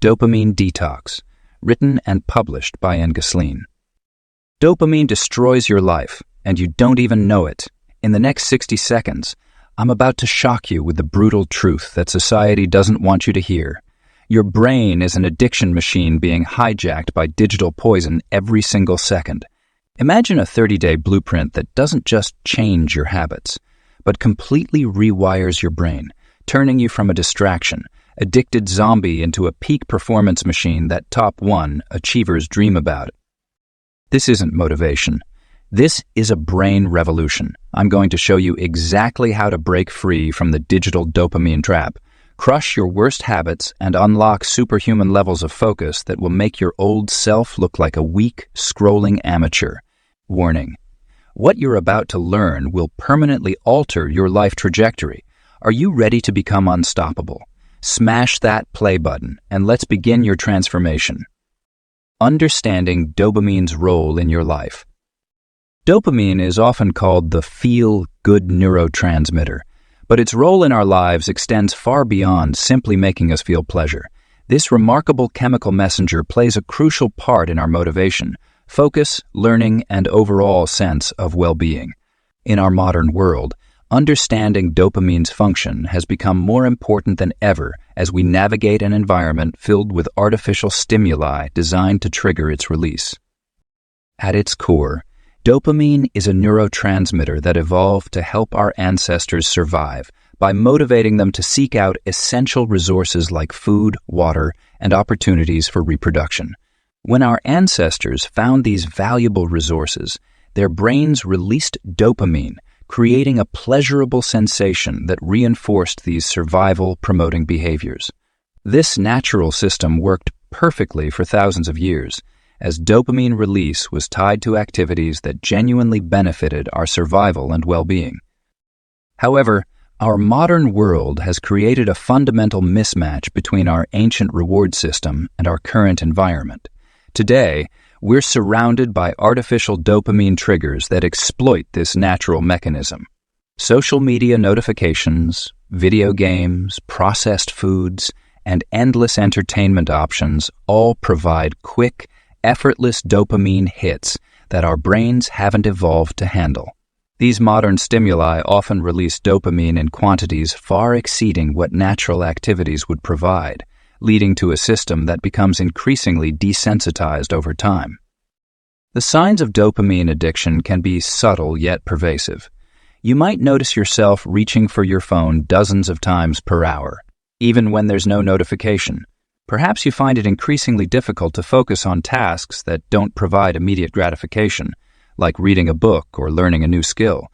Dopamine Detox, written and published by Ngasline. Dopamine destroys your life, and you don't even know it. In the next 60 seconds, I'm about to shock you with the brutal truth that society doesn't want you to hear. Your brain is an addiction machine being hijacked by digital poison every single second. Imagine a 30-day blueprint that doesn't just change your habits, but completely rewires your brain, turning you from a distraction, addicted zombie into a peak performance machine that top 1 achievers dream about. This isn't motivation. This is a brain revolution. I'm going to show you exactly how to break free from the digital dopamine trap, crush your worst habits, and unlock superhuman levels of focus that will make your old self look like a weak, scrolling amateur. Warning: what you're about to learn will permanently alter your life trajectory. Are you ready to become unstoppable? Smash that play button, and let's begin your transformation. Understanding dopamine's role in your life. Dopamine is often called the feel-good neurotransmitter, but its role in our lives extends far beyond simply making us feel pleasure. This remarkable chemical messenger plays a crucial part in our motivation, focus, learning, and overall sense of well-being. In our modern world, understanding dopamine's function has become more important than ever as we navigate an environment filled with artificial stimuli designed to trigger its release. At its core, dopamine is a neurotransmitter that evolved to help our ancestors survive by motivating them to seek out essential resources like food, water, and opportunities for reproduction. When our ancestors found these valuable resources, their brains released dopamine, creating a pleasurable sensation that reinforced these survival-promoting behaviors. This natural system worked perfectly for thousands of years, as dopamine release was tied to activities that genuinely benefited our survival and well-being. However, our modern world has created a fundamental mismatch between our ancient reward system and our current environment. Today, we're surrounded by artificial dopamine triggers that exploit this natural mechanism. Social media notifications, video games, processed foods, and endless entertainment options all provide quick, effortless dopamine hits that our brains haven't evolved to handle. These modern stimuli often release dopamine in quantities far exceeding what natural activities would provide, leading to a system that becomes increasingly desensitized over time. The signs of dopamine addiction can be subtle yet pervasive. You might notice yourself reaching for your phone dozens of times per hour, even when there's no notification. Perhaps you find it increasingly difficult to focus on tasks that don't provide immediate gratification, like reading a book or learning a new skill.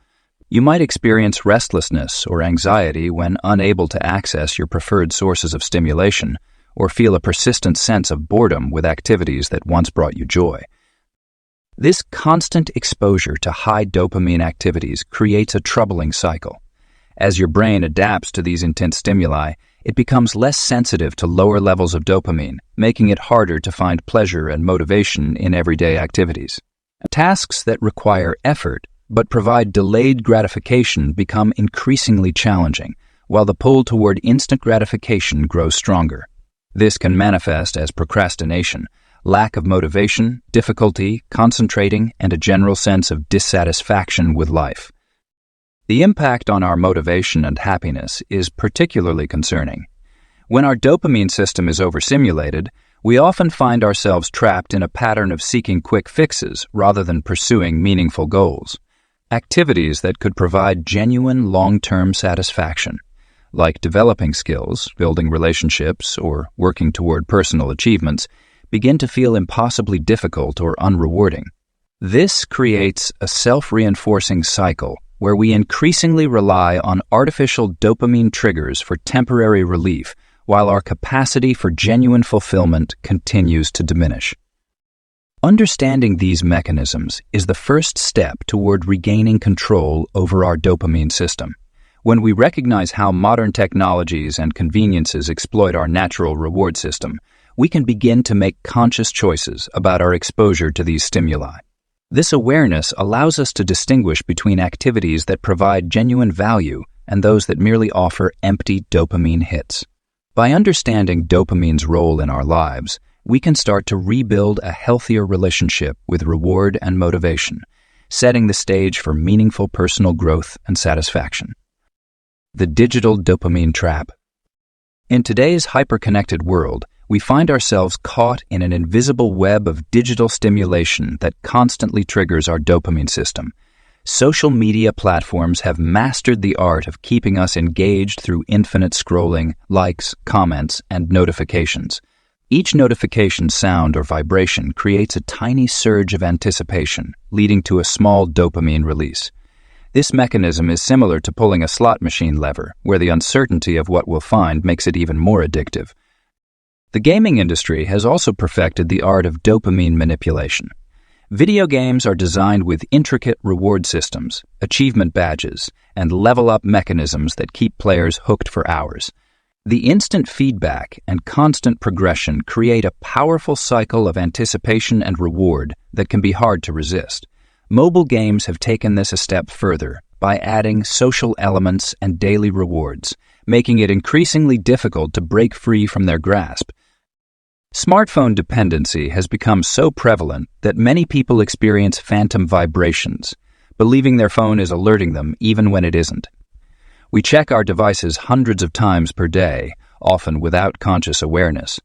You might experience restlessness or anxiety when unable to access your preferred sources of stimulation, or feel a persistent sense of boredom with activities that once brought you joy. This constant exposure to high dopamine activities creates a troubling cycle. As your brain adapts to these intense stimuli, it becomes less sensitive to lower levels of dopamine, making it harder to find pleasure and motivation in everyday activities. Tasks that require effort but provide delayed gratification become increasingly challenging, while the pull toward instant gratification grows stronger. This can manifest as procrastination, lack of motivation, difficulty concentrating, and a general sense of dissatisfaction with life. The impact on our motivation and happiness is particularly concerning. When our dopamine system is overstimulated, we often find ourselves trapped in a pattern of seeking quick fixes rather than pursuing meaningful goals. Activities that could provide genuine long-term satisfaction, like developing skills, building relationships, or working toward personal achievements, begin to feel impossibly difficult or unrewarding. This creates a self-reinforcing cycle where we increasingly rely on artificial dopamine triggers for temporary relief, while our capacity for genuine fulfillment continues to diminish. Understanding these mechanisms is the first step toward regaining control over our dopamine system. When we recognize how modern technologies and conveniences exploit our natural reward system, we can begin to make conscious choices about our exposure to these stimuli. This awareness allows us to distinguish between activities that provide genuine value and those that merely offer empty dopamine hits. By understanding dopamine's role in our lives, we can start to rebuild a healthier relationship with reward and motivation, setting the stage for meaningful personal growth and satisfaction. The digital dopamine trap. In today's hyper-connected world, we find ourselves caught in an invisible web of digital stimulation that constantly triggers our dopamine system. Social media platforms have mastered the art of keeping us engaged through infinite scrolling, likes, comments, and notifications. Each notification sound or vibration creates a tiny surge of anticipation, leading to a small dopamine release. This mechanism is similar to pulling a slot machine lever, where the uncertainty of what we'll find makes it even more addictive. The gaming industry has also perfected the art of dopamine manipulation. Video games are designed with intricate reward systems, achievement badges, and level-up mechanisms that keep players hooked for hours. The instant feedback and constant progression create a powerful cycle of anticipation and reward that can be hard to resist. Mobile games have taken this a step further by adding social elements and daily rewards, making it increasingly difficult to break free from their grasp. Smartphone dependency has become so prevalent that many people experience phantom vibrations, believing their phone is alerting them even when it isn't. We check our devices hundreds of times per day, often without conscious awareness.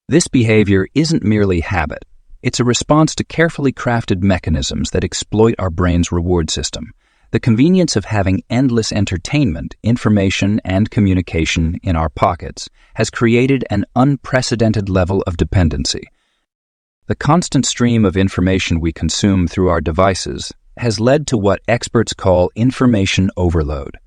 This behavior isn't merely habit. It's a response to carefully crafted mechanisms that exploit our brain's reward system. The convenience of having endless entertainment, information, and communication in our pockets has created an unprecedented level of dependency. The constant stream of information we consume through our devices has led to what experts call information overload.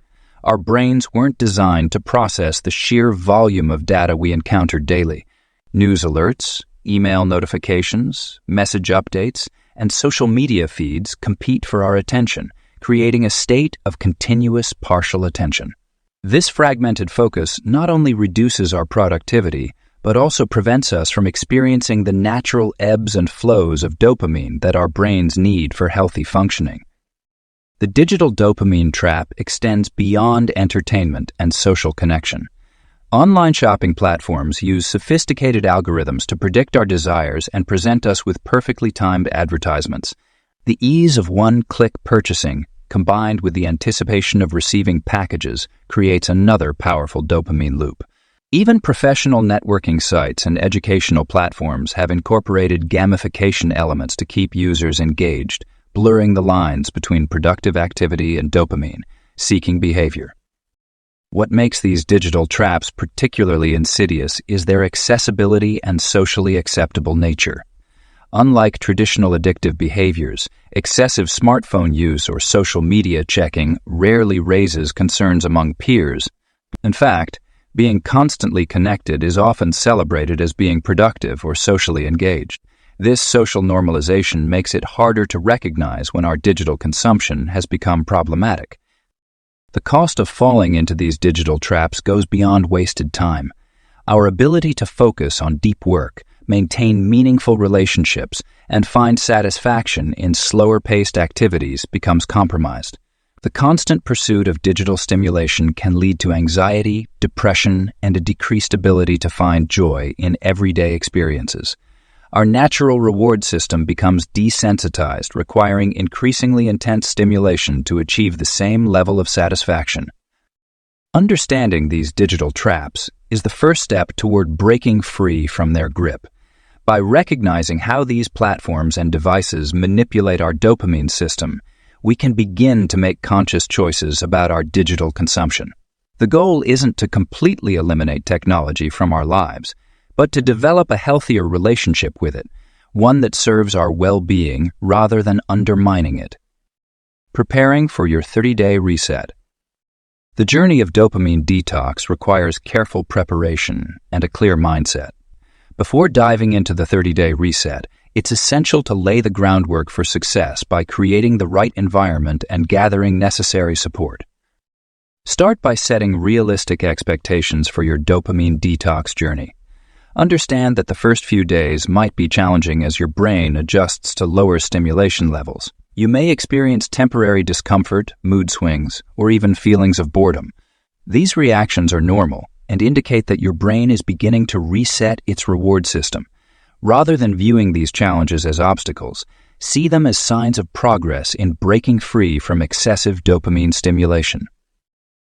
Our brains weren't designed to process the sheer volume of data we encounter daily. News alerts, email notifications, message updates, and social media feeds compete for our attention, creating a state of continuous partial attention. This fragmented focus not only reduces our productivity, but also prevents us from experiencing the natural ebbs and flows of dopamine that our brains need for healthy functioning. The digital dopamine trap extends beyond entertainment and social connection. Online shopping platforms use sophisticated algorithms to predict our desires and present us with perfectly timed advertisements. The ease of one-click purchasing, combined with the anticipation of receiving packages, creates another powerful dopamine loop. Even professional networking sites and educational platforms have incorporated gamification elements to keep users engaged, blurring the lines between productive activity and dopamine-seeking behavior. What makes these digital traps particularly insidious is their accessibility and socially acceptable nature. Unlike traditional addictive behaviors, excessive smartphone use or social media checking rarely raises concerns among peers. In fact, being constantly connected is often celebrated as being productive or socially engaged. This social normalization makes it harder to recognize when our digital consumption has become problematic. The cost of falling into these digital traps goes beyond wasted time. Our ability to focus on deep work, maintain meaningful relationships, and find satisfaction in slower-paced activities becomes compromised. The constant pursuit of digital stimulation can lead to anxiety, depression, and a decreased ability to find joy in everyday experiences. Our natural reward system becomes desensitized, requiring increasingly intense stimulation to achieve the same level of satisfaction. Understanding these digital traps is the first step toward breaking free from their grip. By recognizing how these platforms and devices manipulate our dopamine system, we can begin to make conscious choices about our digital consumption. The goal isn't to completely eliminate technology from our lives, but to develop a healthier relationship with it, one that serves our well-being rather than undermining it. Preparing for your 30-day reset. The journey of dopamine detox requires careful preparation and a clear mindset. Before diving into the 30-day reset, it's essential to lay the groundwork for success by creating the right environment and gathering necessary support. Start by setting realistic expectations for your dopamine detox journey. Understand that the first few days might be challenging as your brain adjusts to lower stimulation levels. You may experience temporary discomfort, mood swings, or even feelings of boredom. These reactions are normal, and indicate that your brain is beginning to reset its reward system. Rather than viewing these challenges as obstacles, see them as signs of progress in breaking free from excessive dopamine stimulation.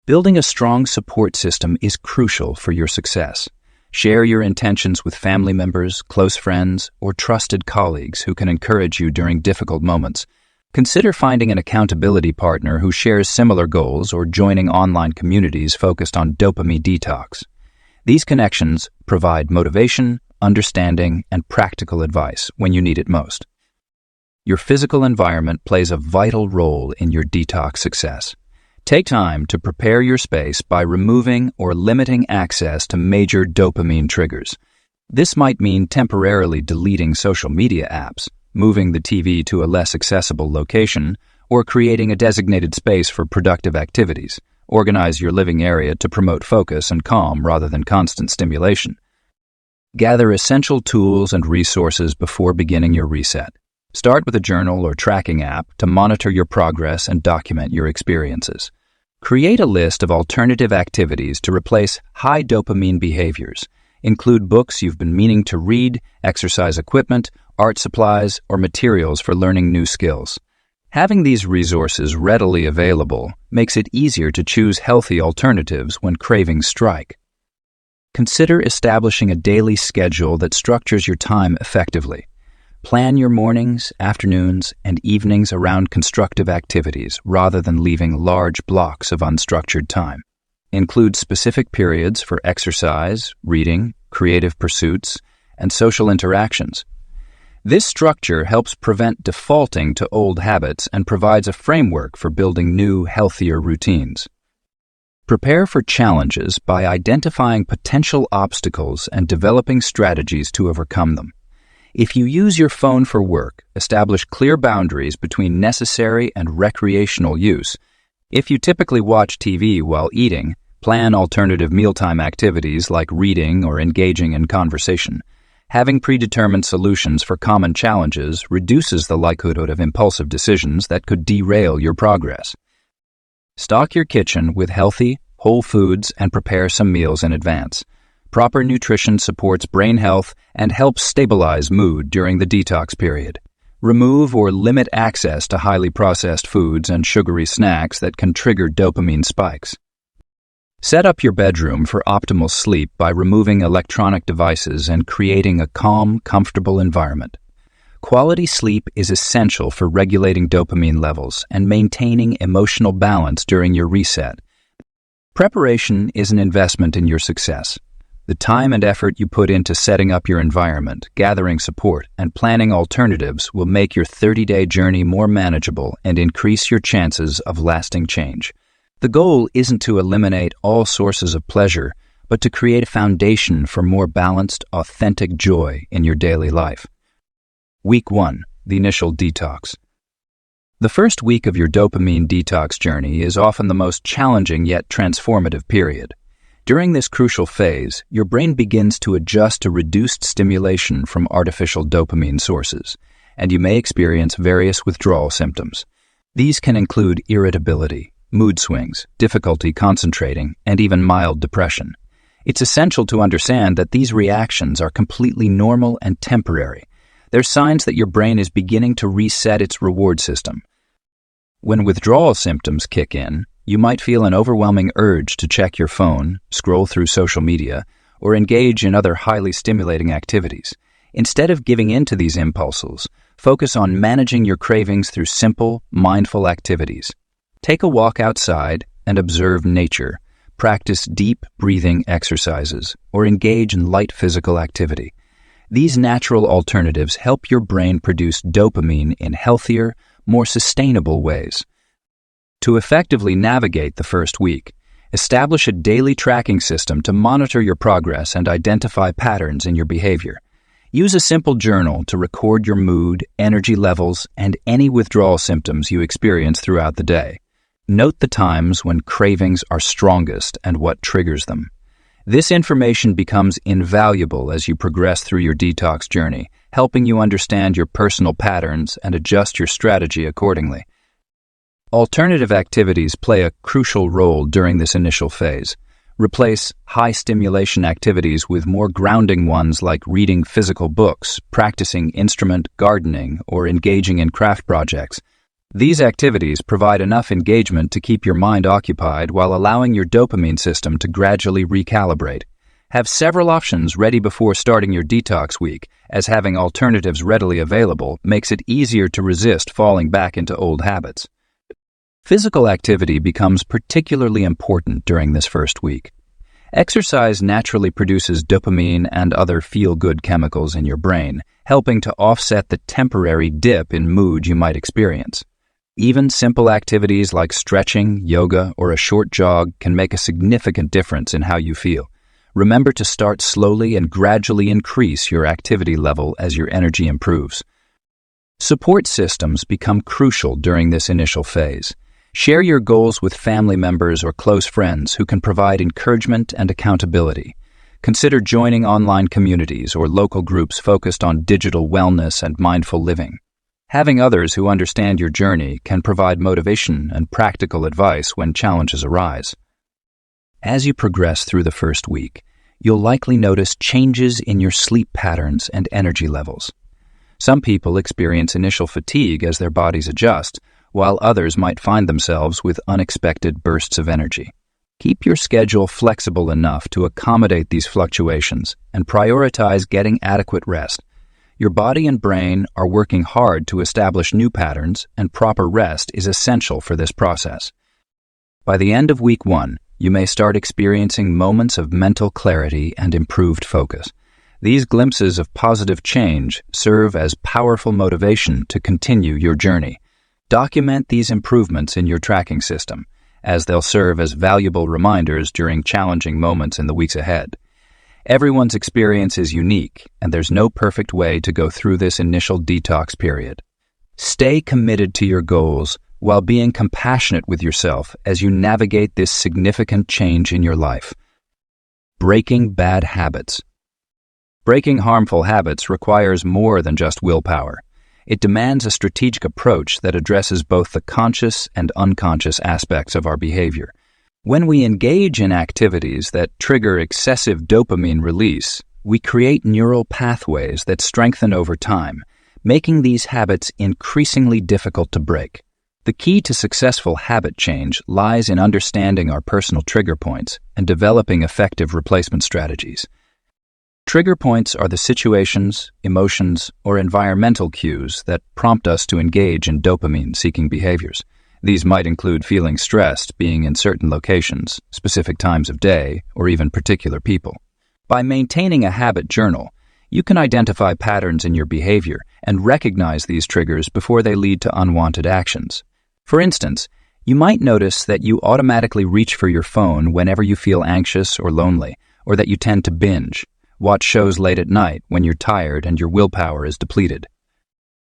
Building a strong support system is crucial for your success. Share your intentions with family members, close friends, or trusted colleagues who can encourage you during difficult moments. Consider finding an accountability partner who shares similar goals or joining online communities focused on dopamine detox. These connections provide motivation, understanding, and practical advice when you need it most. Your physical environment plays a vital role in your detox success. Take time to prepare your space by removing or limiting access to major dopamine triggers. This might mean temporarily deleting social media apps, moving the TV to a less accessible location, or creating a designated space for productive activities. Organize your living area to promote focus and calm rather than constant stimulation. Gather essential tools and resources before beginning your reset. Start with a journal or tracking app to monitor your progress and document your experiences. Create a list of alternative activities to replace high dopamine behaviors. Include books you've been meaning to read, exercise equipment, art supplies, or materials for learning new skills. Having these resources readily available makes it easier to choose healthy alternatives when cravings strike. Consider establishing a daily schedule that structures your time effectively. Plan your mornings, afternoons, and evenings around constructive activities rather than leaving large blocks of unstructured time. Include specific periods for exercise, reading, creative pursuits, and social interactions. This structure helps prevent defaulting to old habits and provides a framework for building new, healthier routines. Prepare for challenges by identifying potential obstacles and developing strategies to overcome them. If you use your phone for work, establish clear boundaries between necessary and recreational use. If you typically watch TV while eating, plan alternative mealtime activities like reading or engaging in conversation. Having predetermined solutions for common challenges reduces the likelihood of impulsive decisions that could derail your progress. Stock your kitchen with healthy, whole foods and prepare some meals in advance. Proper nutrition supports brain health and helps stabilize mood during the detox period. Remove or limit access to highly processed foods and sugary snacks that can trigger dopamine spikes. Set up your bedroom for optimal sleep by removing electronic devices and creating a calm, comfortable environment. Quality sleep is essential for regulating dopamine levels and maintaining emotional balance during your reset. Preparation is an investment in your success. The time and effort you put into setting up your environment, gathering support, and planning alternatives will make your 30-day journey more manageable and increase your chances of lasting change. The goal isn't to eliminate all sources of pleasure, but to create a foundation for more balanced, authentic joy in your daily life. Week 1. The initial detox. The first week of your dopamine detox journey is often the most challenging yet transformative period. During this crucial phase, your brain begins to adjust to reduced stimulation from artificial dopamine sources, and you may experience various withdrawal symptoms. These can include irritability, mood swings, difficulty concentrating, and even mild depression. It's essential to understand that these reactions are completely normal and temporary. They're signs that your brain is beginning to reset its reward system. When withdrawal symptoms kick in, you might feel an overwhelming urge to check your phone, scroll through social media, or engage in other highly stimulating activities. Instead of giving in to these impulses, focus on managing your cravings through simple, mindful activities. Take a walk outside and observe nature. Practice deep breathing exercises or engage in light physical activity. These natural alternatives help your brain produce dopamine in healthier, more sustainable ways. To effectively navigate the first week, establish a daily tracking system to monitor your progress and identify patterns in your behavior. Use a simple journal to record your mood, energy levels, and any withdrawal symptoms you experience throughout the day. Note the times when cravings are strongest and what triggers them. This information becomes invaluable as you progress through your detox journey, helping you understand your personal patterns and adjust your strategy accordingly. Alternative activities play a crucial role during this initial phase. Replace high-stimulation activities with more grounding ones like reading physical books, practicing instrument gardening, or engaging in craft projects. These activities provide enough engagement to keep your mind occupied while allowing your dopamine system to gradually recalibrate. Have several options ready before starting your detox week, as having alternatives readily available makes it easier to resist falling back into old habits. Physical activity becomes particularly important during this first week. Exercise naturally produces dopamine and other feel-good chemicals in your brain, helping to offset the temporary dip in mood you might experience. Even simple activities like stretching, yoga, or a short jog can make a significant difference in how you feel. Remember to start slowly and gradually increase your activity level as your energy improves. Support systems become crucial during this initial phase. Share your goals with family members or close friends who can provide encouragement and accountability. Consider joining online communities or local groups focused on digital wellness and mindful living. Having others who understand your journey can provide motivation and practical advice when challenges arise. As you progress through the first week, you'll likely notice changes in your sleep patterns and energy levels. Some people experience initial fatigue as their bodies adjust, while others might find themselves with unexpected bursts of energy. Keep your schedule flexible enough to accommodate these fluctuations and prioritize getting adequate rest. Your body and brain are working hard to establish new patterns, and proper rest is essential for this process. By the end of week 1, you may start experiencing moments of mental clarity and improved focus. These glimpses of positive change serve as powerful motivation to continue your journey. Document these improvements in your tracking system, as they'll serve as valuable reminders during challenging moments in the weeks ahead. Everyone's experience is unique, and there's no perfect way to go through this initial detox period. Stay committed to your goals while being compassionate with yourself as you navigate this significant change in your life. Breaking bad habits. Breaking harmful habits requires more than just willpower. It demands a strategic approach that addresses both the conscious and unconscious aspects of our behavior. When we engage in activities that trigger excessive dopamine release, we create neural pathways that strengthen over time, making these habits increasingly difficult to break. The key to successful habit change lies in understanding our personal trigger points and developing effective replacement strategies. Trigger points are the situations, emotions, or environmental cues that prompt us to engage in dopamine-seeking behaviors. These might include feeling stressed, being in certain locations, specific times of day, or even particular people. By maintaining a habit journal, you can identify patterns in your behavior and recognize these triggers before they lead to unwanted actions. For instance, you might notice that you automatically reach for your phone whenever you feel anxious or lonely, or that you tend to binge. Watch shows late at night when you're tired and your willpower is depleted.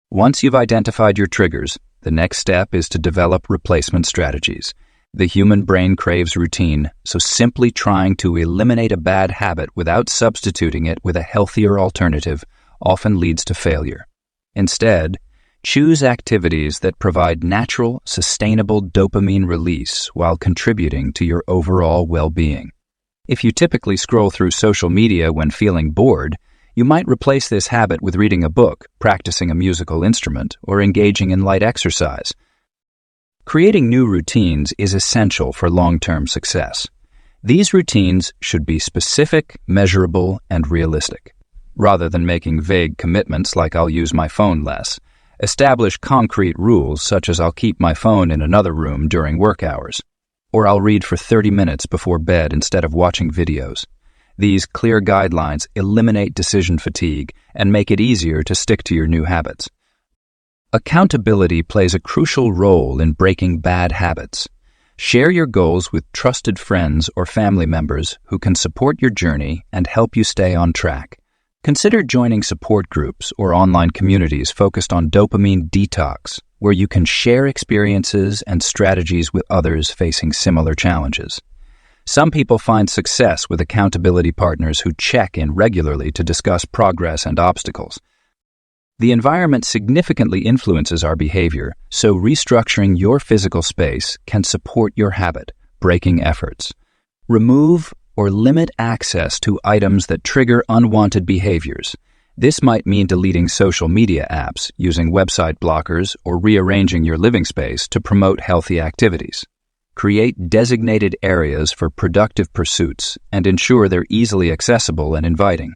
Once you've identified your triggers, the next step is to develop replacement strategies. The human brain craves routine, so simply trying to eliminate a bad habit without substituting it with a healthier alternative often leads to failure. Instead, choose activities that provide natural, sustainable dopamine release while contributing to your overall well-being. If you typically scroll through social media when feeling bored, you might replace this habit with reading a book, practicing a musical instrument, or engaging in light exercise. Creating new routines is essential for long-term success. These routines should be specific, measurable, and realistic. Rather than making vague commitments like I'll use my phone less, establish concrete rules such as I'll keep my phone in another room during work hours, or I'll read for 30 minutes before bed instead of watching videos. These clear guidelines eliminate decision fatigue and make it easier to stick to your new habits. Accountability plays a crucial role in breaking bad habits. Share your goals with trusted friends or family members who can support your journey and help you stay on track. Consider joining support groups or online communities focused on dopamine detox, where you can share experiences and strategies with others facing similar challenges. Some people find success with accountability partners who check in regularly to discuss progress and obstacles. The environment significantly influences our behavior, so restructuring your physical space can support your habit-breaking efforts. Remove or limit access to items that trigger unwanted behaviors. This might mean deleting social media apps, using website blockers, or rearranging your living space to promote healthy activities. Create designated areas for productive pursuits and ensure they're easily accessible and inviting.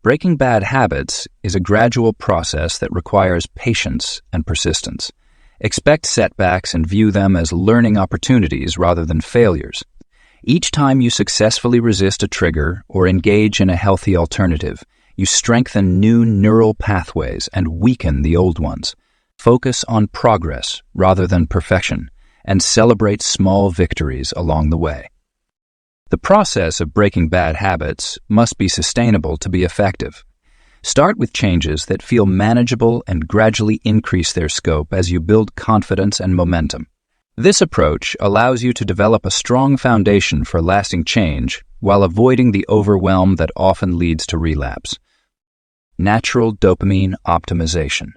Breaking bad habits is a gradual process that requires patience and persistence. Expect setbacks and view them as learning opportunities rather than failures. Each time you successfully resist a trigger or engage in a healthy alternative, you strengthen new neural pathways and weaken the old ones. Focus on progress rather than perfection, and celebrate small victories along the way. The process of breaking bad habits must be sustainable to be effective. Start with changes that feel manageable and gradually increase their scope as you build confidence and momentum. This approach allows you to develop a strong foundation for lasting change while avoiding the overwhelm that often leads to relapse. Natural dopamine optimization.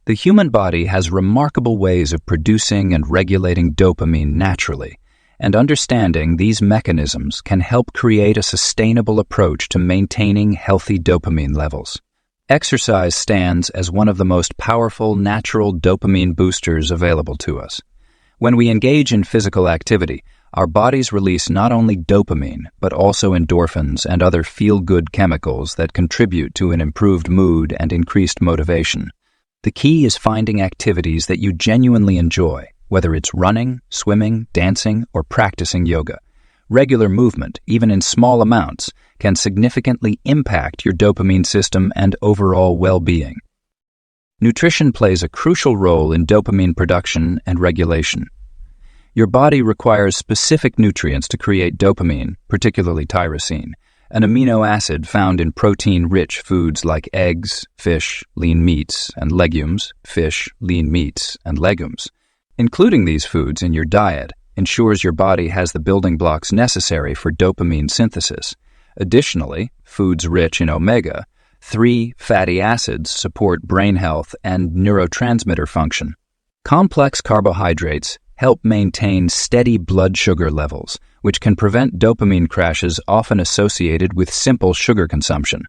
The human body has remarkable ways of producing and regulating dopamine naturally, and understanding these mechanisms can help create a sustainable approach to maintaining healthy dopamine levels. Exercise stands as one of the most powerful natural dopamine boosters available to us. When we engage in physical activity, our bodies release not only dopamine, but also endorphins and other feel-good chemicals that contribute to an improved mood and increased motivation. The key is finding activities that you genuinely enjoy, whether it's running, swimming, dancing, or practicing yoga. Regular movement, even in small amounts, can significantly impact your dopamine system and overall well-being. Nutrition plays a crucial role in dopamine production and regulation. Your body requires specific nutrients to create dopamine, particularly tyrosine, an amino acid found in protein-rich foods like eggs, fish, lean meats, and legumes, fish, lean meats, and legumes. Including these foods in your diet ensures your body has the building blocks necessary for dopamine synthesis. Additionally, foods rich in omega-3 fatty acids support brain health and neurotransmitter function. Complex carbohydrates help maintain steady blood sugar levels, which can prevent dopamine crashes often associated with simple sugar consumption.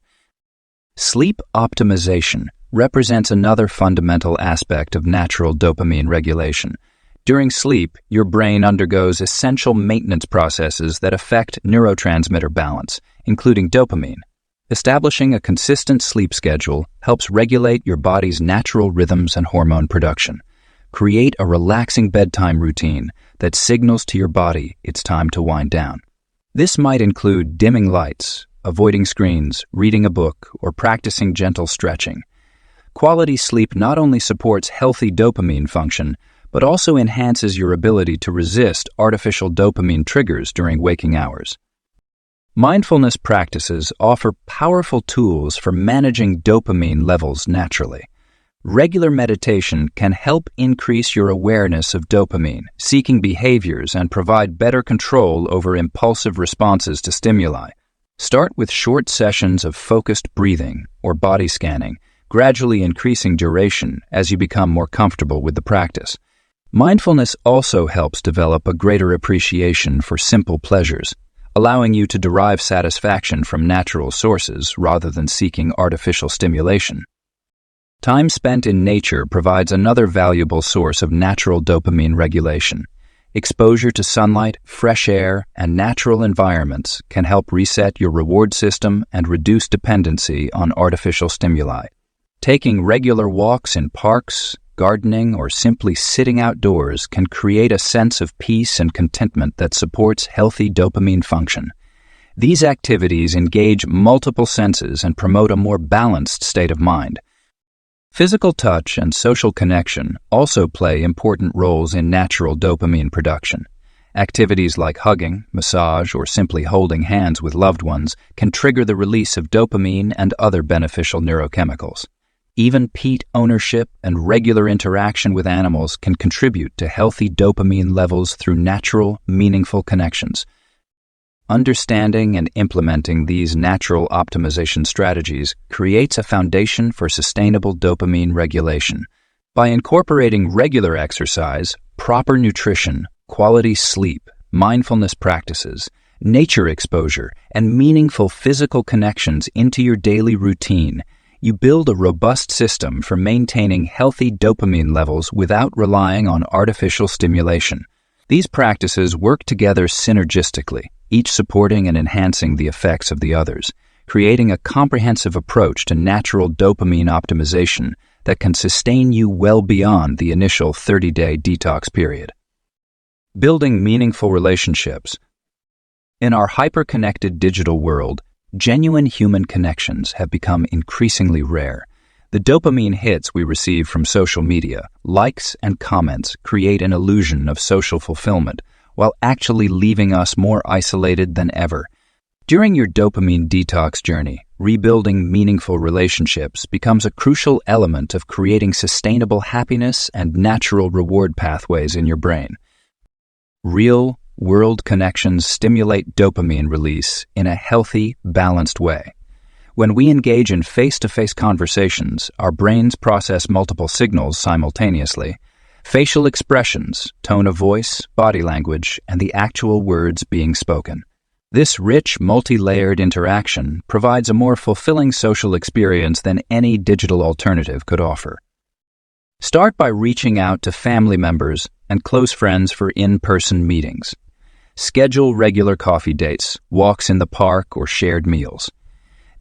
Sleep optimization represents another fundamental aspect of natural dopamine regulation. During sleep, your brain undergoes essential maintenance processes that affect neurotransmitter balance, including dopamine. Establishing a consistent sleep schedule helps regulate your body's natural rhythms and hormone production. Create a relaxing bedtime routine that signals to your body it's time to wind down. This might include dimming lights, avoiding screens, reading a book, or practicing gentle stretching. Quality sleep not only supports healthy dopamine function, but also enhances your ability to resist artificial dopamine triggers during waking hours. Mindfulness practices offer powerful tools for managing dopamine levels naturally. Regular meditation can help increase your awareness of dopamine-seeking behaviors and provide better control over impulsive responses to stimuli. Start with short sessions of focused breathing or body scanning, gradually increasing duration as you become more comfortable with the practice. Mindfulness also helps develop a greater appreciation for simple pleasures, allowing you to derive satisfaction from natural sources rather than seeking artificial stimulation. Time spent in nature provides another valuable source of natural dopamine regulation. Exposure to sunlight, fresh air, and natural environments can help reset your reward system and reduce dependency on artificial stimuli. Taking regular walks in parks, gardening, or simply sitting outdoors can create a sense of peace and contentment that supports healthy dopamine function. These activities engage multiple senses and promote a more balanced state of mind. Physical touch and social connection also play important roles in natural dopamine production. Activities like hugging, massage, or simply holding hands with loved ones can trigger the release of dopamine and other beneficial neurochemicals. Even pet ownership and regular interaction with animals can contribute to healthy dopamine levels through natural, meaningful connections. Understanding and implementing these natural optimization strategies creates a foundation for sustainable dopamine regulation. By incorporating regular exercise, proper nutrition, quality sleep, mindfulness practices, nature exposure, and meaningful physical connections into your daily routine, you build a robust system for maintaining healthy dopamine levels without relying on artificial stimulation. These practices work together synergistically, each supporting and enhancing the effects of the others, creating a comprehensive approach to natural dopamine optimization that can sustain you well beyond the initial 30-day detox period. Building meaningful relationships. In our hyper-connected digital world, genuine human connections have become increasingly rare. The dopamine hits we receive from social media, likes and comments, create an illusion of social fulfillment, while actually leaving us more isolated than ever. During your dopamine detox journey, rebuilding meaningful relationships becomes a crucial element of creating sustainable happiness and natural reward pathways in your brain. Real-world connections stimulate dopamine release in a healthy, balanced way. When we engage in face-to-face conversations, our brains process multiple signals simultaneously: facial expressions, tone of voice, body language, and the actual words being spoken. This rich, multi-layered interaction provides a more fulfilling social experience than any digital alternative could offer. Start by reaching out to family members and close friends for in-person meetings. Schedule regular coffee dates, walks in the park, or shared meals.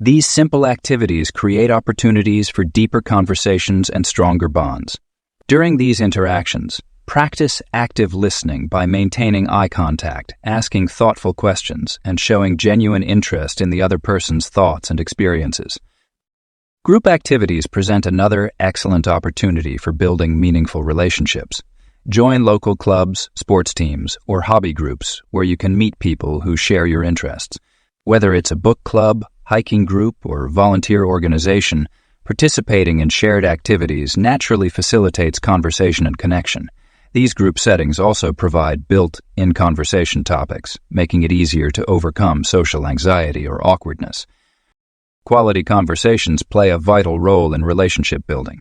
These simple activities create opportunities for deeper conversations and stronger bonds. During these interactions, practice active listening by maintaining eye contact, asking thoughtful questions, and showing genuine interest in the other person's thoughts and experiences. Group activities present another excellent opportunity for building meaningful relationships. Join local clubs, sports teams, or hobby groups where you can meet people who share your interests. Whether it's a book club, hiking group, or volunteer organization, participating in shared activities naturally facilitates conversation and connection. These group settings also provide built-in conversation topics, making it easier to overcome social anxiety or awkwardness. Quality conversations play a vital role in relationship building.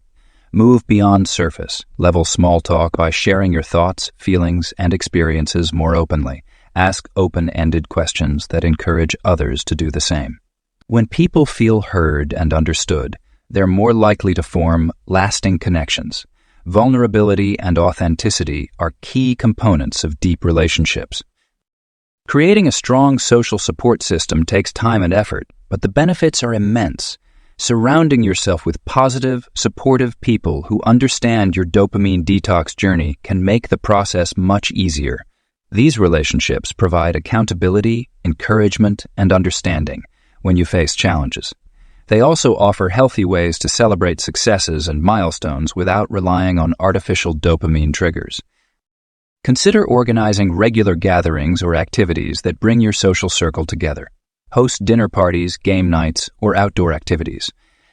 Move beyond surface-level small talk by sharing your thoughts, feelings, and experiences more openly. Ask open-ended questions that encourage others to do the same. When people feel heard and understood, they're more likely to form lasting connections. Vulnerability and authenticity are key components of deep relationships. Creating a strong social support system takes time and effort, but the benefits are immense. Surrounding yourself with positive, supportive people who understand your dopamine detox journey can make the process much easier. These relationships provide accountability, encouragement, and understanding when you face challenges. They also offer healthy ways to celebrate successes and milestones without relying on artificial dopamine triggers. Consider organizing regular gatherings or activities that bring your social circle together. Host dinner parties, game nights, or outdoor activities.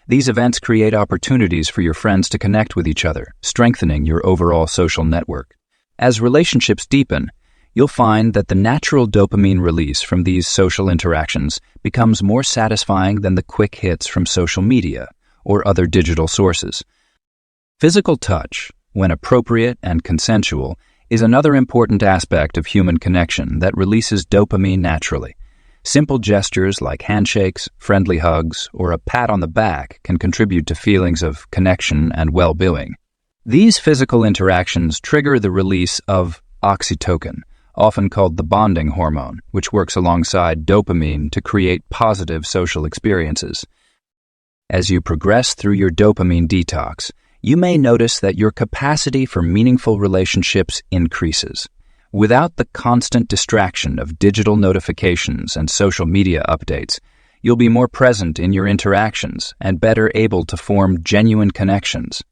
These events create opportunities for your friends to connect with each other, strengthening your overall social network. As relationships deepen, you'll find that the natural dopamine release from these social interactions becomes more satisfying than the quick hits from social media or other digital sources. Physical touch, when appropriate and consensual, is another important aspect of human connection that releases dopamine naturally. Simple gestures like handshakes, friendly hugs, or a pat on the back can contribute to feelings of connection and well-being. These physical interactions trigger the release of oxytocin, often called the bonding hormone, which works alongside dopamine to create positive social experiences. As you progress through your dopamine detox, you may notice that your capacity for meaningful relationships increases. Without the constant distraction of digital notifications and social media updates, you'll be more present in your interactions and better able to form genuine connections.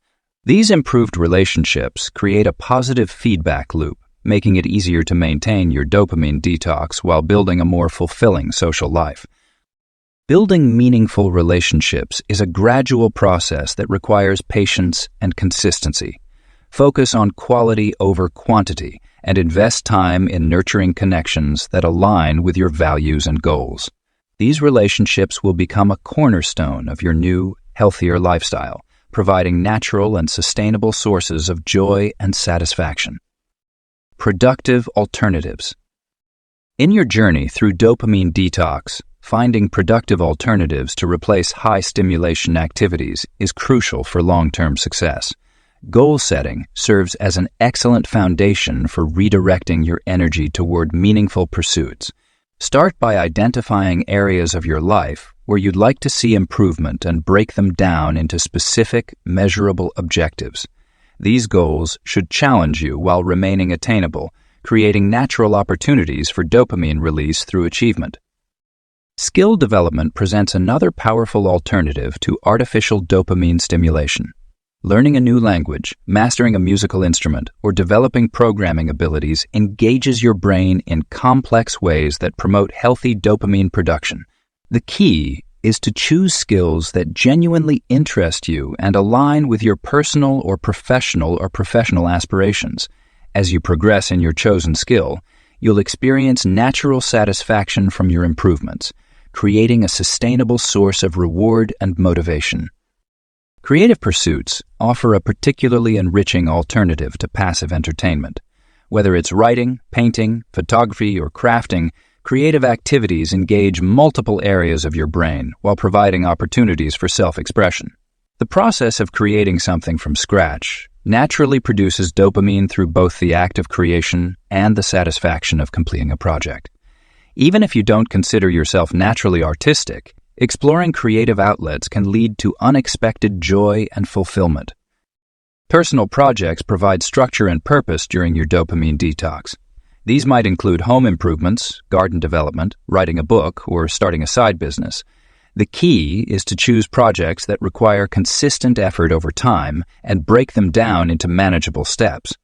These improved relationships create a positive feedback loop, making it easier to maintain your dopamine detox while building a more fulfilling social life. Building meaningful relationships is a gradual process that requires patience and consistency. Focus on quality over quantity and invest time in nurturing connections that align with your values and goals. These relationships will become a cornerstone of your new, healthier lifestyle, providing natural and sustainable sources of joy and satisfaction. Productive alternatives. In your journey through dopamine detox, finding productive alternatives to replace high-stimulation activities is crucial for long-term success. Goal setting serves as an excellent foundation for redirecting your energy toward meaningful pursuits. Start by identifying areas of your life where you'd like to see improvement and break them down into specific, measurable objectives. These goals should challenge you while remaining attainable, creating natural opportunities for dopamine release through achievement. Skill development presents another powerful alternative to artificial dopamine stimulation. Learning a new language, mastering a musical instrument, or developing programming abilities engages your brain in complex ways that promote healthy dopamine production. The key is to choose skills that genuinely interest you and align with your personal or professional aspirations. As you progress in your chosen skill, you'll experience natural satisfaction from your improvements, creating a sustainable source of reward and motivation. Creative pursuits offer a particularly enriching alternative to passive entertainment. Whether it's writing, painting, photography, or crafting, creative activities engage multiple areas of your brain while providing opportunities for self-expression. The process of creating something from scratch naturally produces dopamine through both the act of creation and the satisfaction of completing a project. Even if you don't consider yourself naturally artistic, exploring creative outlets can lead to unexpected joy and fulfillment. Personal projects provide structure and purpose during your dopamine detox. These might include home improvements, garden development, writing a book, or starting a side business. The key is to choose projects that require consistent effort over time and break them down into manageable steps.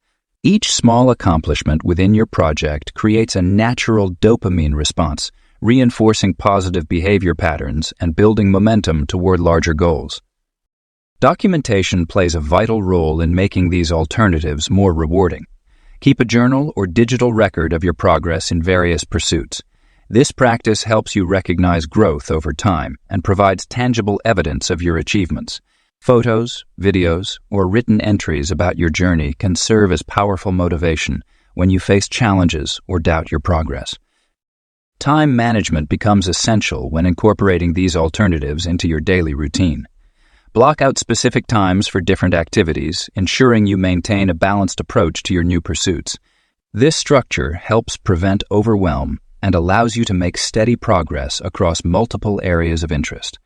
Each small accomplishment within your project creates a natural dopamine response, reinforcing positive behavior patterns and building momentum toward larger goals. Documentation plays a vital role in making these alternatives more rewarding. Keep a journal or digital record of your progress in various pursuits. This practice helps you recognize growth over time and provides tangible evidence of your achievements. Photos, videos, or written entries about your journey can serve as powerful motivation when you face challenges or doubt your progress. Time management becomes essential when incorporating these alternatives into your daily routine. Block out specific times for different activities, ensuring you maintain a balanced approach to your new pursuits. This structure helps prevent overwhelm and allows you to make steady progress across multiple areas of interest.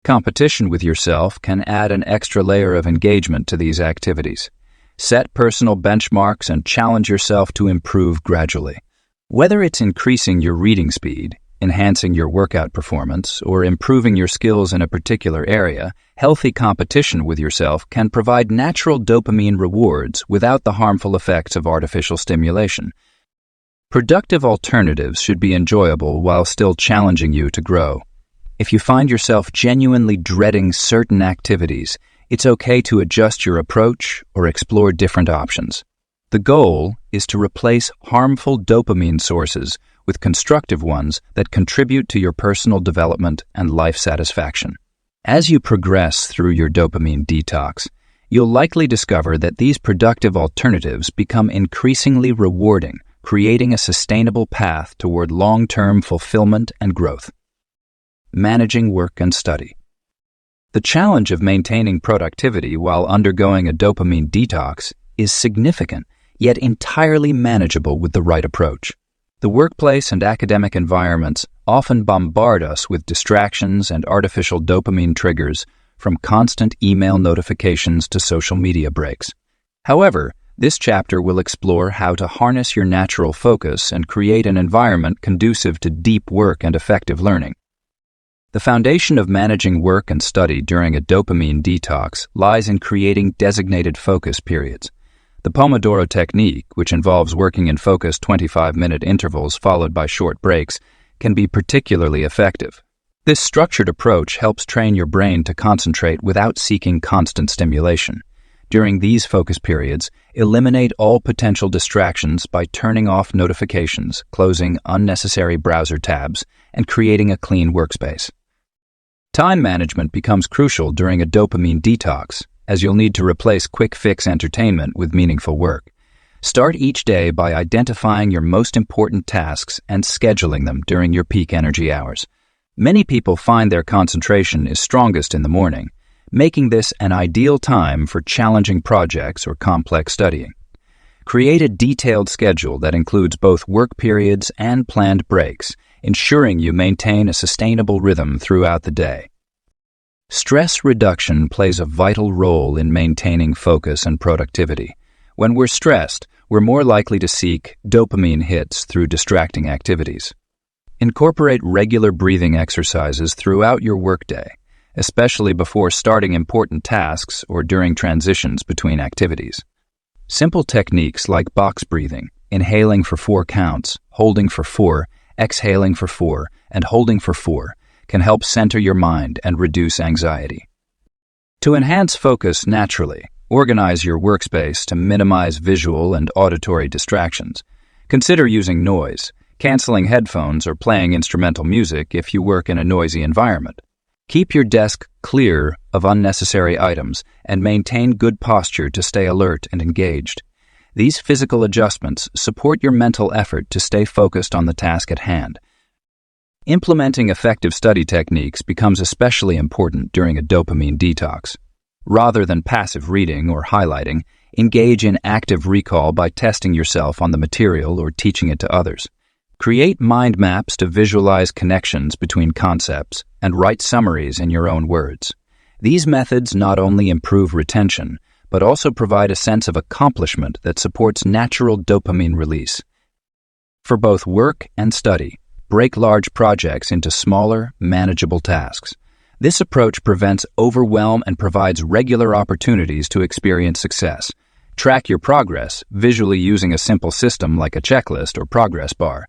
Competition with yourself can add an extra layer of engagement to these activities. Set personal benchmarks and challenge yourself to improve gradually. Whether it's increasing your reading speed, enhancing your workout performance, or improving your skills in a particular area, healthy competition with yourself can provide natural dopamine rewards without the harmful effects of artificial stimulation. Productive alternatives should be enjoyable while still challenging you to grow. If you find yourself genuinely dreading certain activities, it's okay to adjust your approach or explore different options. The goal is to replace harmful dopamine sources with constructive ones that contribute to your personal development and life satisfaction. As you progress through your dopamine detox, you'll likely discover that these productive alternatives become increasingly rewarding, creating a sustainable path toward long-term fulfillment and growth. Managing work and study. The challenge of maintaining productivity while undergoing a dopamine detox is significant, yet entirely manageable with the right approach. The workplace and academic environments often bombard us with distractions and artificial dopamine triggers, from constant email notifications to social media breaks. However, this chapter will explore how to harness your natural focus and create an environment conducive to deep work and effective learning. The foundation of managing work and study during a dopamine detox lies in creating designated focus periods. The Pomodoro technique, which involves working in focused 25-minute intervals followed by short breaks, can be particularly effective. This structured approach helps train your brain to concentrate without seeking constant stimulation. During these focus periods, eliminate all potential distractions by turning off notifications, closing unnecessary browser tabs, and creating a clean workspace. Time management becomes crucial during a dopamine detox, as you'll need to replace quick-fix entertainment with meaningful work. Start each day by identifying your most important tasks and scheduling them during your peak energy hours. Many people find their concentration is strongest in the morning, making this an ideal time for challenging projects or complex studying. Create a detailed schedule that includes both work periods and planned breaks, ensuring you maintain a sustainable rhythm throughout the day. Stress reduction plays a vital role in maintaining focus and productivity. When we're stressed, we're more likely to seek dopamine hits through distracting activities. Incorporate regular breathing exercises throughout your workday, especially before starting important tasks or during transitions between activities. Simple techniques like box breathing, inhaling for 4 counts, holding for 4, exhaling for 4, and holding for 4 can help center your mind and reduce anxiety. To enhance focus naturally, organize your workspace to minimize visual and auditory distractions. Consider using noise, canceling headphones, or playing instrumental music if you work in a noisy environment. Keep your desk clear of unnecessary items and maintain good posture to stay alert and engaged. These physical adjustments support your mental effort to stay focused on the task at hand. Implementing effective study techniques becomes especially important during a dopamine detox. Rather than passive reading or highlighting, engage in active recall by testing yourself on the material or teaching it to others. Create mind maps to visualize connections between concepts and write summaries in your own words. These methods not only improve retention, but also provide a sense of accomplishment that supports natural dopamine release. For both work and study, break large projects into smaller, manageable tasks. This approach prevents overwhelm and provides regular opportunities to experience success. Track your progress visually using a simple system like a checklist or progress bar.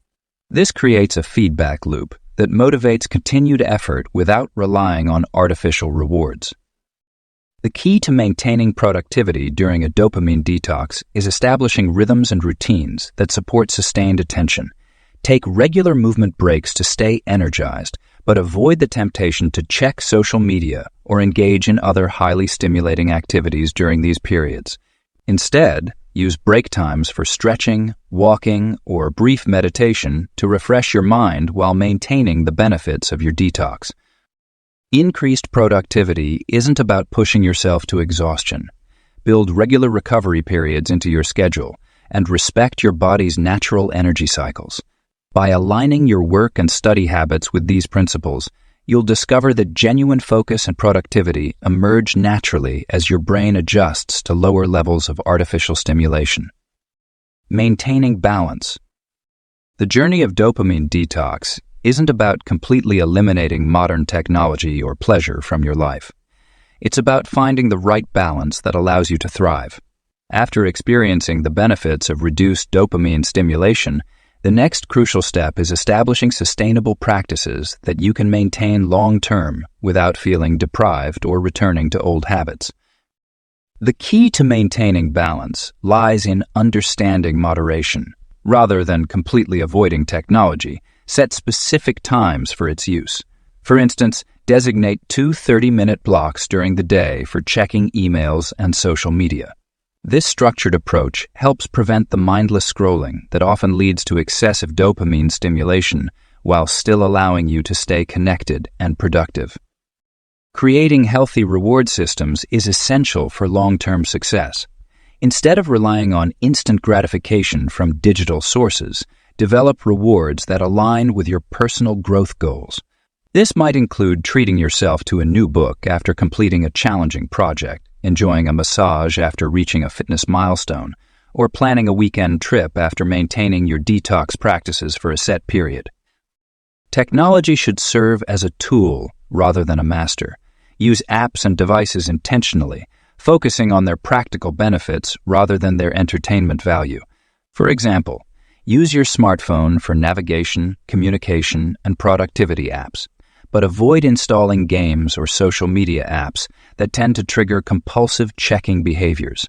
This creates a feedback loop that motivates continued effort without relying on artificial rewards. The key to maintaining productivity during a dopamine detox is establishing rhythms and routines that support sustained attention. Take regular movement breaks to stay energized, but avoid the temptation to check social media or engage in other highly stimulating activities during these periods. Instead, use break times for stretching, walking, or brief meditation to refresh your mind while maintaining the benefits of your detox. Increased productivity isn't about pushing yourself to exhaustion. Build regular recovery periods into your schedule and respect your body's natural energy cycles. By aligning your work and study habits with these principles, you'll discover that genuine focus and productivity emerge naturally as your brain adjusts to lower levels of artificial stimulation. Maintaining balance. The journey of dopamine detox isn't about completely eliminating modern technology or pleasure from your life. It's about finding the right balance that allows you to thrive. After experiencing the benefits of reduced dopamine stimulation, the next crucial step is establishing sustainable practices that you can maintain long-term without feeling deprived or returning to old habits. The key to maintaining balance lies in understanding moderation. Rather than completely avoiding technology, set specific times for its use. For instance, designate 2 30-minute blocks during the day for checking emails and social media. This structured approach helps prevent the mindless scrolling that often leads to excessive dopamine stimulation while still allowing you to stay connected and productive. Creating healthy reward systems is essential for long-term success. Instead of relying on instant gratification from digital sources, develop rewards that align with your personal growth goals. This might include treating yourself to a new book after completing a challenging project, enjoying a massage after reaching a fitness milestone, or planning a weekend trip after maintaining your detox practices for a set period. Technology should serve as a tool rather than a master. Use apps and devices intentionally, focusing on their practical benefits rather than their entertainment value. For example, use your smartphone for navigation, communication, and productivity apps, but avoid installing games or social media apps that tend to trigger compulsive checking behaviors.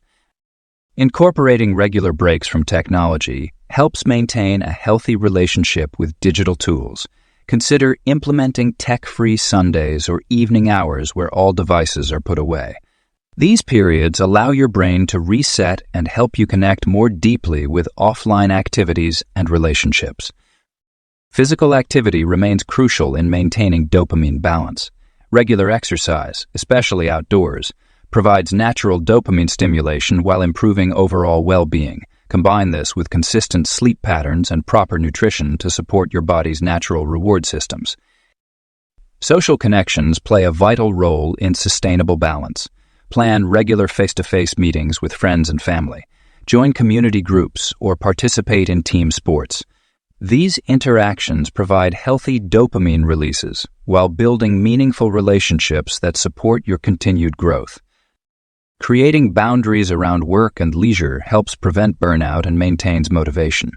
Incorporating regular breaks from technology helps maintain a healthy relationship with digital tools. Consider implementing tech-free Sundays or evening hours where all devices are put away. These periods allow your brain to reset and help you connect more deeply with offline activities and relationships. Physical activity remains crucial in maintaining dopamine balance. Regular exercise, especially outdoors, provides natural dopamine stimulation while improving overall well-being. Combine this with consistent sleep patterns and proper nutrition to support your body's natural reward systems. Social connections play a vital role in sustainable balance. Plan regular face-to-face meetings with friends and family. Join community groups or participate in team sports. These interactions provide healthy dopamine releases while building meaningful relationships that support your continued growth. Creating boundaries around work and leisure helps prevent burnout and maintains motivation.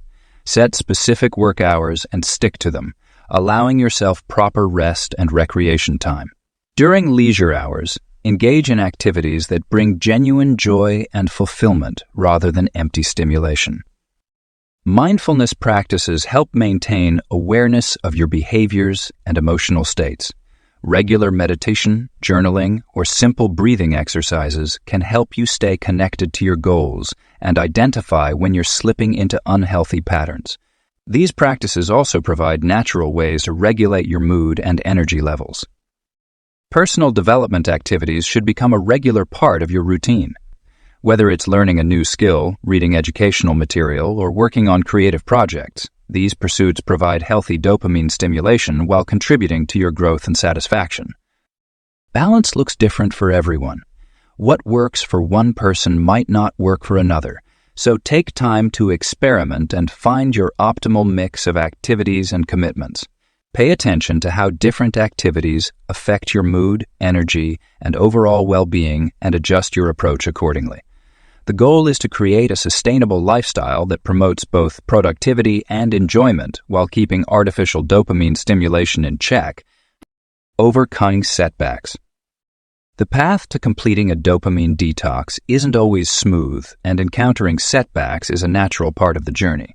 Set specific work hours and stick to them, allowing yourself proper rest and recreation time. During leisure hours, engage in activities that bring genuine joy and fulfillment rather than empty stimulation. Mindfulness practices help maintain awareness of your behaviors and emotional states. Regular meditation, journaling, or simple breathing exercises can help you stay connected to your goals and identify when you're slipping into unhealthy patterns. These practices also provide natural ways to regulate your mood and energy levels. Personal development activities should become a regular part of your routine. Whether it's learning a new skill, reading educational material, or working on creative projects, these pursuits provide healthy dopamine stimulation while contributing to your growth and satisfaction. Balance looks different for everyone. What works for one person might not work for another, so take time to experiment and find your optimal mix of activities and commitments. Pay attention to how different activities affect your mood, energy, and overall well-being and adjust your approach accordingly. The goal is to create a sustainable lifestyle that promotes both productivity and enjoyment while keeping artificial dopamine stimulation in check. Overcoming setbacks. The path to completing a dopamine detox isn't always smooth, and encountering setbacks is a natural part of the journey.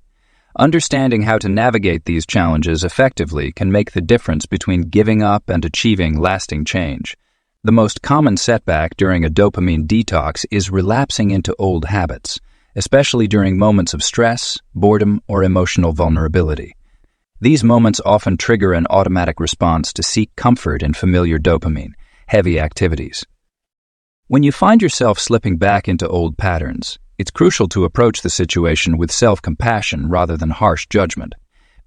Understanding how to navigate these challenges effectively can make the difference between giving up and achieving lasting change. The most common setback during a dopamine detox is relapsing into old habits, especially during moments of stress, boredom, or emotional vulnerability. These moments often trigger an automatic response to seek comfort in familiar dopamine, heavy activities. When you find yourself slipping back into old patterns, it's crucial to approach the situation with self-compassion rather than harsh judgment.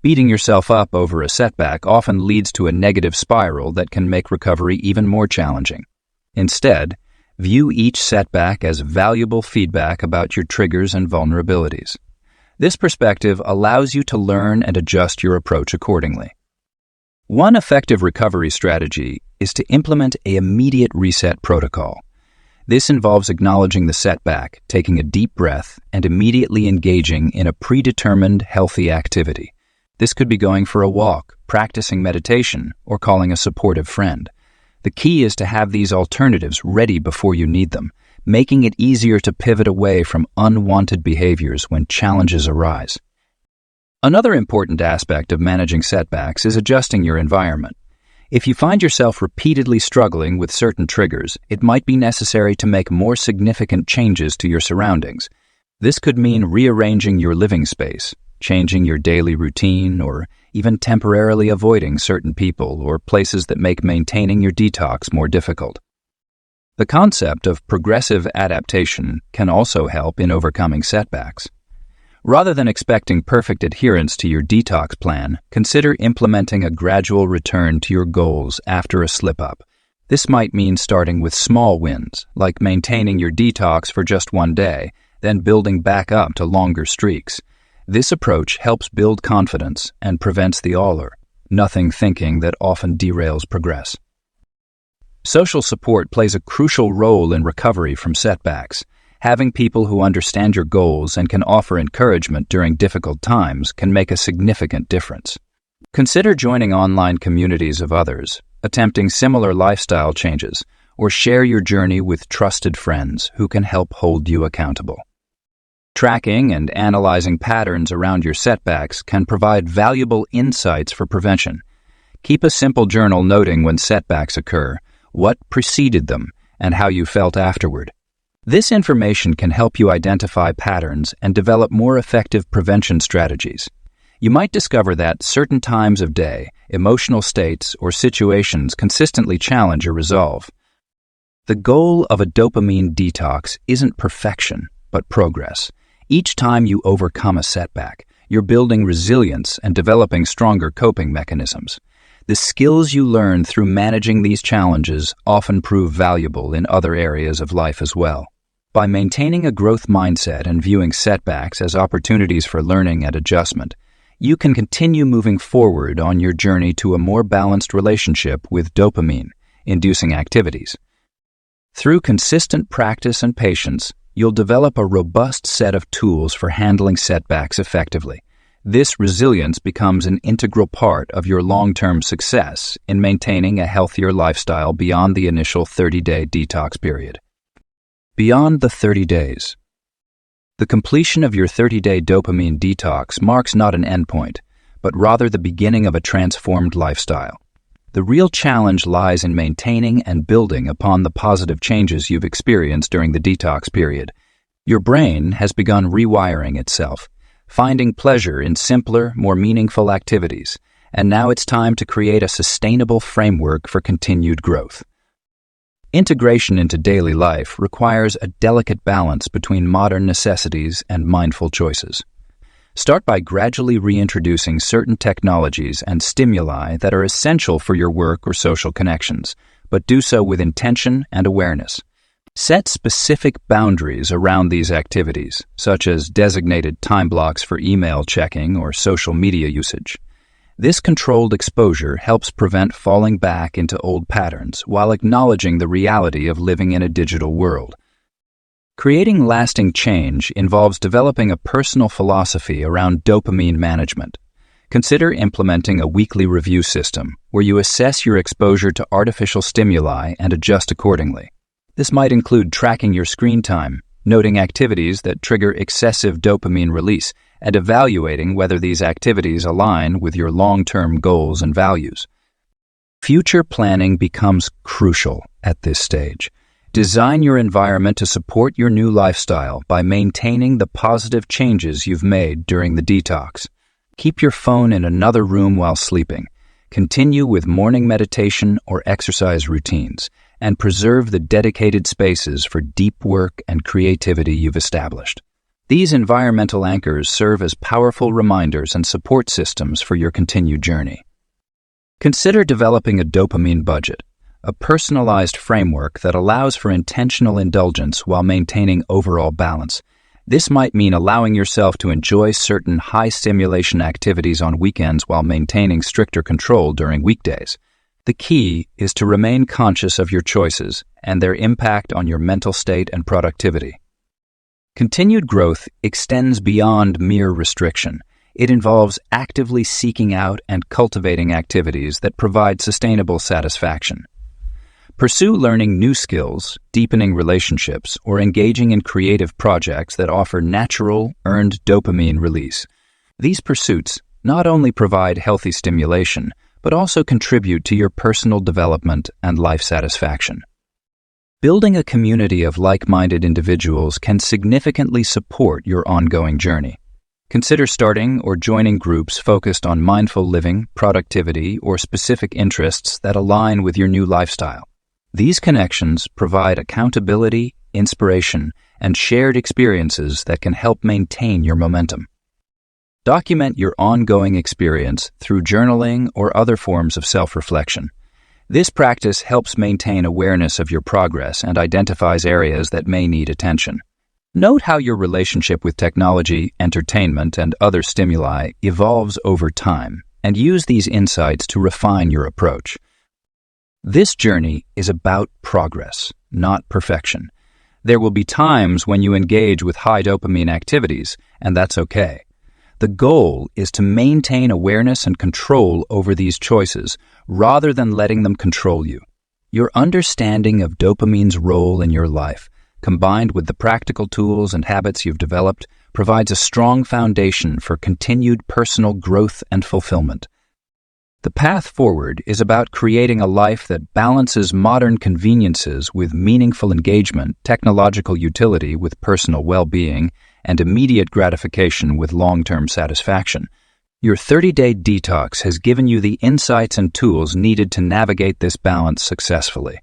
Beating yourself up over a setback often leads to a negative spiral that can make recovery even more challenging. Instead, view each setback as valuable feedback about your triggers and vulnerabilities. This perspective allows you to learn and adjust your approach accordingly. One effective recovery strategy is to implement an immediate reset protocol. This involves acknowledging the setback, taking a deep breath, and immediately engaging in a predetermined, healthy activity. This could be going for a walk, practicing meditation, or calling a supportive friend. The key is to have these alternatives ready before you need them, making it easier to pivot away from unwanted behaviors when challenges arise. Another important aspect of managing setbacks is adjusting your environment. If you find yourself repeatedly struggling with certain triggers, it might be necessary to make more significant changes to your surroundings. This could mean rearranging your living space, changing your daily routine, or even temporarily avoiding certain people or places that make maintaining your detox more difficult. The concept of progressive adaptation can also help in overcoming setbacks. Rather than expecting perfect adherence to your detox plan, consider implementing a gradual return to your goals after a slip-up. This might mean starting with small wins, like maintaining your detox for just one day, then building back up to longer streaks. This approach helps build confidence and prevents the all or nothing thinking that often derails progress. Social support plays a crucial role in recovery from setbacks. Having people who understand your goals and can offer encouragement during difficult times can make a significant difference. Consider joining online communities of others, attempting similar lifestyle changes, or share your journey with trusted friends who can help hold you accountable. Tracking and analyzing patterns around your setbacks can provide valuable insights for prevention. Keep a simple journal noting when setbacks occur, what preceded them, and how you felt afterward. This information can help you identify patterns and develop more effective prevention strategies. You might discover that certain times of day, emotional states, or situations consistently challenge your resolve. The goal of a dopamine detox isn't perfection, but progress. Each time you overcome a setback, you're building resilience and developing stronger coping mechanisms. The skills you learn through managing these challenges often prove valuable in other areas of life as well. By maintaining a growth mindset and viewing setbacks as opportunities for learning and adjustment, you can continue moving forward on your journey to a more balanced relationship with dopamine-inducing activities. Through consistent practice and patience, you'll develop a robust set of tools for handling setbacks effectively. This resilience becomes an integral part of your long-term success in maintaining a healthier lifestyle beyond the initial 30-day detox period. Beyond the 30 days. The completion of your 30-day dopamine detox marks not an endpoint, but rather the beginning of a transformed lifestyle. The real challenge lies in maintaining and building upon the positive changes you've experienced during the detox period. Your brain has begun rewiring itself, finding pleasure in simpler, more meaningful activities, and now it's time to create a sustainable framework for continued growth. Integration into daily life requires a delicate balance between modern necessities and mindful choices. Start by gradually reintroducing certain technologies and stimuli that are essential for your work or social connections, but do so with intention and awareness. Set specific boundaries around these activities, such as designated time blocks for email checking or social media usage. This controlled exposure helps prevent falling back into old patterns while acknowledging the reality of living in a digital world. Creating lasting change involves developing a personal philosophy around dopamine management. Consider implementing a weekly review system where you assess your exposure to artificial stimuli and adjust accordingly. This might include tracking your screen time, noting activities that trigger excessive dopamine release, and evaluating whether these activities align with your long-term goals and values. Future planning becomes crucial at this stage. Design your environment to support your new lifestyle by maintaining the positive changes you've made during the detox. Keep your phone in another room while sleeping. Continue with morning meditation or exercise routines, and preserve the dedicated spaces for deep work and creativity you've established. These environmental anchors serve as powerful reminders and support systems for your continued journey. Consider developing a dopamine budget, a personalized framework that allows for intentional indulgence while maintaining overall balance. This might mean allowing yourself to enjoy certain high-stimulation activities on weekends while maintaining stricter control during weekdays. The key is to remain conscious of your choices and their impact on your mental state and productivity. Continued growth extends beyond mere restriction. It involves actively seeking out and cultivating activities that provide sustainable satisfaction. Pursue learning new skills, deepening relationships, or engaging in creative projects that offer natural, earned dopamine release. These pursuits not only provide healthy stimulation, but also contribute to your personal development and life satisfaction. Building a community of like-minded individuals can significantly support your ongoing journey. Consider starting or joining groups focused on mindful living, productivity, or specific interests that align with your new lifestyle. These connections provide accountability, inspiration, and shared experiences that can help maintain your momentum. Document your ongoing experience through journaling or other forms of self-reflection. This practice helps maintain awareness of your progress and identifies areas that may need attention. Note how your relationship with technology, entertainment, and other stimuli evolves over time, and use these insights to refine your approach. This journey is about progress, not perfection. There will be times when you engage with high dopamine activities, and that's okay. The goal is to maintain awareness and control over these choices rather than letting them control you. Your understanding of dopamine's role in your life, combined with the practical tools and habits you've developed, provides a strong foundation for continued personal growth and fulfillment. The path forward is about creating a life that balances modern conveniences with meaningful engagement, technological utility with personal well-being, and immediate gratification with long-term satisfaction. Your 30-day detox has given you the insights and tools needed to navigate this balance successfully.